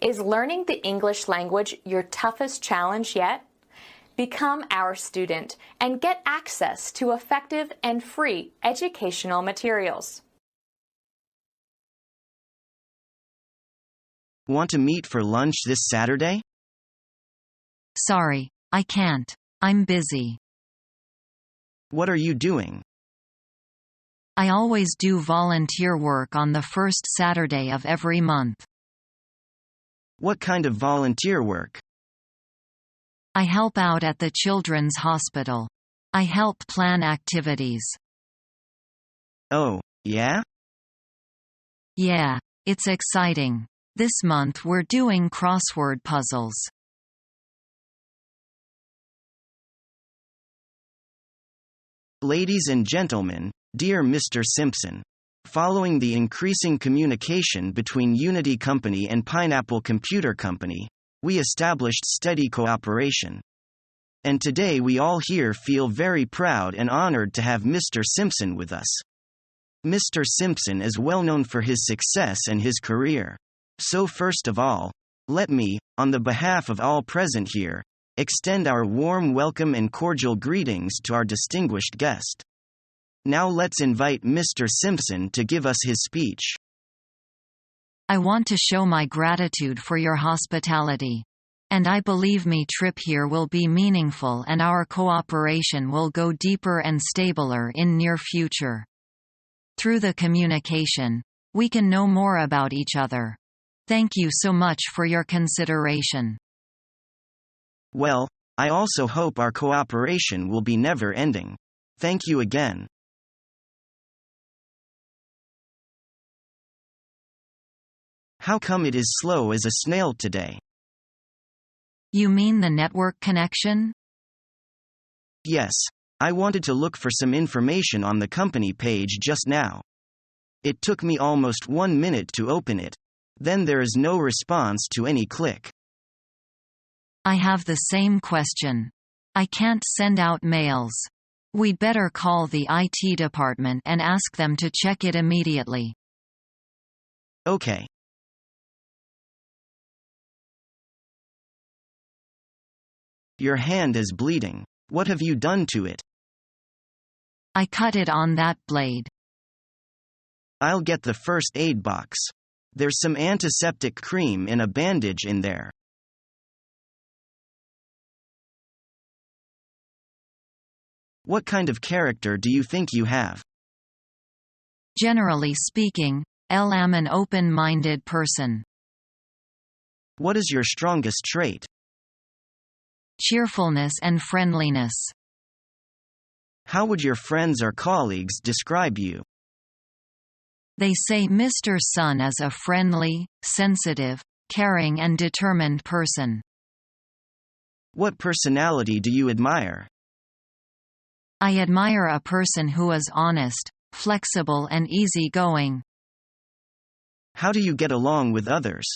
Is learning the English language your toughest challenge yet? Become our student and get access to effective and free educational materials. Want to meet for lunch this Saturday? Sorry, I can't. I'm busy. What are you doing? I always do volunteer work on the first Saturday of every month. What kind of volunteer work? I help out at the children's hospital. I help plan activities. Oh, yeah? Yeah, it's exciting. This month we're doing crossword puzzles. Ladies and gentlemen, dear Mr. Simpson. Following the increasing communication between Unity Company and Pineapple Computer Company, we established steady cooperation. And today we all here feel very proud and honored to have Mr. Simpson with us. Mr. Simpson is well known for his success and his career. So first of all, let me, on the behalf of all present here, extend our warm welcome and cordial greetings to our distinguished guest. Now let's invite Mr. Simpson to give us his speech. I want to show my gratitude for your hospitality. And I believe my trip here will be meaningful and our cooperation will go deeper and stabler in near future. Through the communication, we can know more about each other. Thank you so much for your consideration. Well, I also hope our cooperation will be never-ending. Thank you again. How come it is slow as a snail today? You mean the network connection? Yes, I wanted to look for some information on the company page just now. It took me almost 1 minute to open it. Then there is no response to any click. I have the same question. I can't send out mails. We'd better call the IT department and ask them to check it immediately. Okay. Your hand is bleeding. What have you done to it? I cut it on that blade. I'll get the first aid box. There's some antiseptic cream and a bandage in there. What kind of character do you think you have? Generally speaking, I'm an open-minded person. What is your strongest trait? Cheerfulness and friendliness. How would your friends or colleagues describe you? They say Mr. Sun is a friendly, sensitive, caring and determined person. What personality do you admire? I admire a person who is honest, flexible and easygoing. How do you get along with others?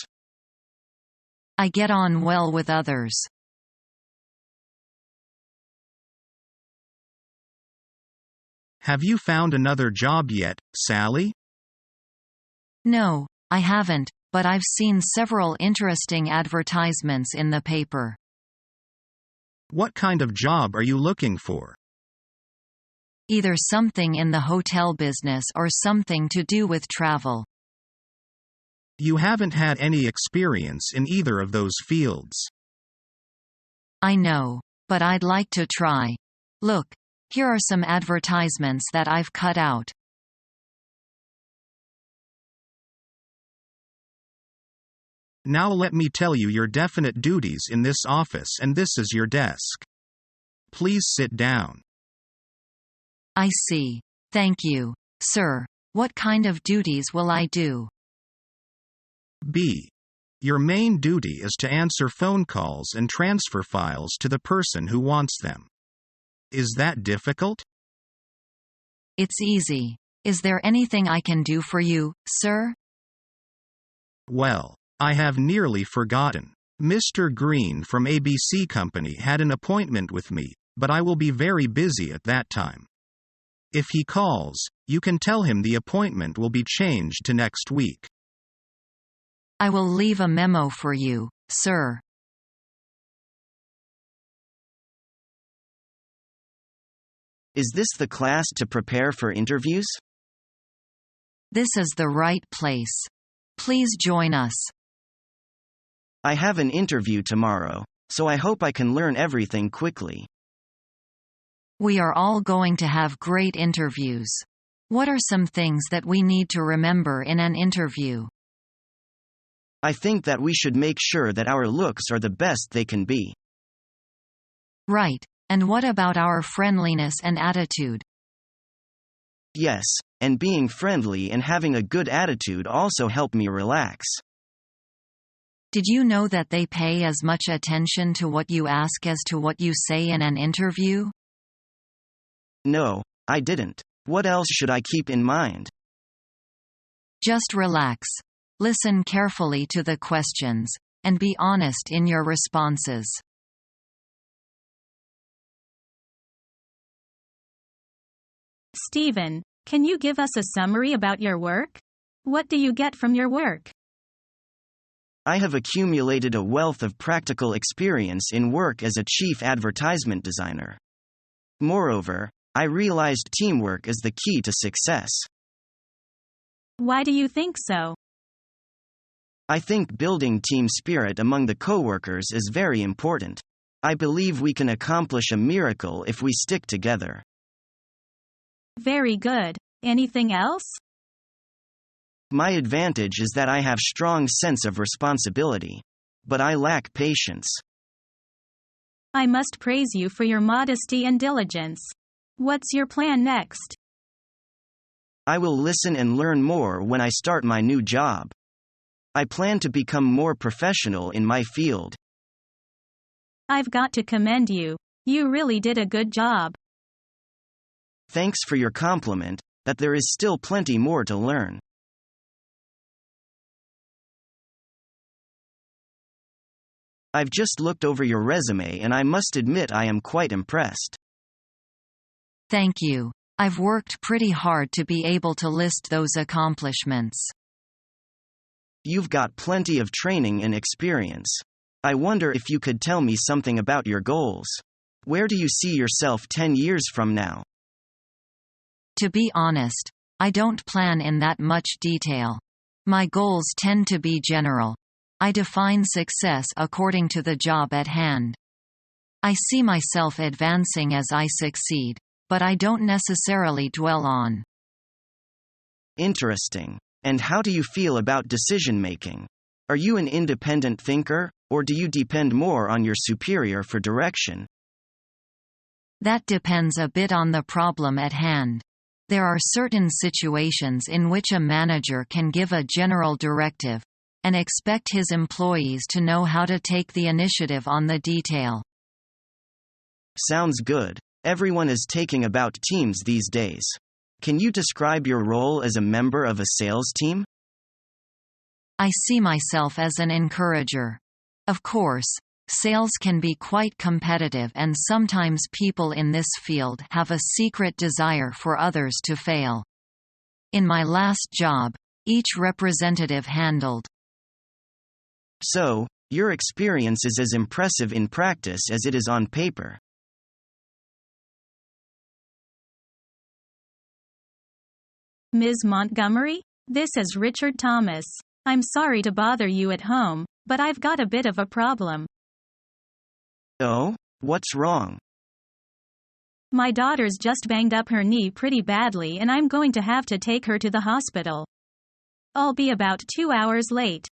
I get on well with others. Have you found another job yet, Sally? No, I haven't, but I've seen several interesting advertisements in the paper. What kind of job are you looking for? Either something in the hotel business or something to do with travel. You haven't had any experience in either of those fields. I know, but I'd like to try. Look, here are some advertisements that I've cut out. Now let me tell you your definite duties in this office, and this is your desk. Please sit down. I see. Thank you, sir. What kind of duties will I do? B. Your main duty is to answer phone calls and transfer files to the person who wants them. Is that difficult? It's easy. Is there anything I can do for you, sir? Well, I have nearly forgotten. Mr. Green from ABC Company had an appointment with me, but I will be very busy at that time. If he calls, you can tell him the appointment will be changed to next week. I will leave a memo for you, sir. Is this the class to prepare for interviews? This is the right place. Please join us. I have an interview tomorrow, so I hope I can learn everything quickly. We are all going to have great interviews. What are some things that we need to remember in an interview? I think that we should make sure that our looks are the best they can be. Right. And what about our friendliness and attitude? Yes, and being friendly and having a good attitude also help me relax. Did you know that they pay as much attention to what you ask as to what you say in an interview? No, I didn't. What else should I keep in mind? Just relax. Listen carefully to the questions, and be honest in your responses. Stephen, can you give us a summary about your work? What do you get from your work? I have accumulated a wealth of practical experience in work as a chief advertisement designer. Moreover, I realized teamwork is the key to success. Why do you think so? I think building team spirit among the coworkers is very important. I believe we can accomplish a miracle if we stick together. Very good. Anything else? My advantage is that I have strong sense of responsibility. But I lack patience. I must praise you for your modesty and diligence. What's your plan next? I will listen and learn more when I start my new job. I plan to become more professional in my field. I've got to commend you. You really did a good job. Thanks for your compliment, that there is still plenty more to learn. I've just looked over your resume and I must admit I am quite impressed. Thank you. I've worked pretty hard to be able to list those accomplishments. You've got plenty of training and experience. I wonder if you could tell me something about your goals. Where do you see yourself 10 years from now? To be honest, I don't plan in that much detail. My goals tend to be general. I define success according to the job at hand. I see myself advancing as I succeed, but I don't necessarily dwell on. Interesting. And how do you feel about decision-making? Are you an independent thinker, or do you depend more on your superior for direction? That depends a bit on the problem at hand. There are certain situations in which a manager can give a general directive, and expect his employees to know how to take the initiative on the detail. Sounds good. Everyone is taking about teams these days. Can you describe your role as a member of a sales team? I see myself as an encourager. Of course, sales can be quite competitive and sometimes people in this field have a secret desire for others to fail. In my last job, each representative handled. So, your experience is as impressive in practice as it is on paper. Ms. Montgomery, this is Richard Thomas. I'm sorry to bother you at home, but I've got a bit of a problem. Oh? What's wrong? My daughter's just banged up her knee pretty badly and I'm going to have to take her to the hospital. I'll be about 2 hours late.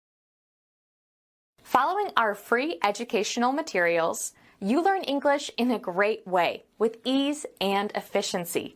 Following our free educational materials, you learn English in a great way with ease and efficiency.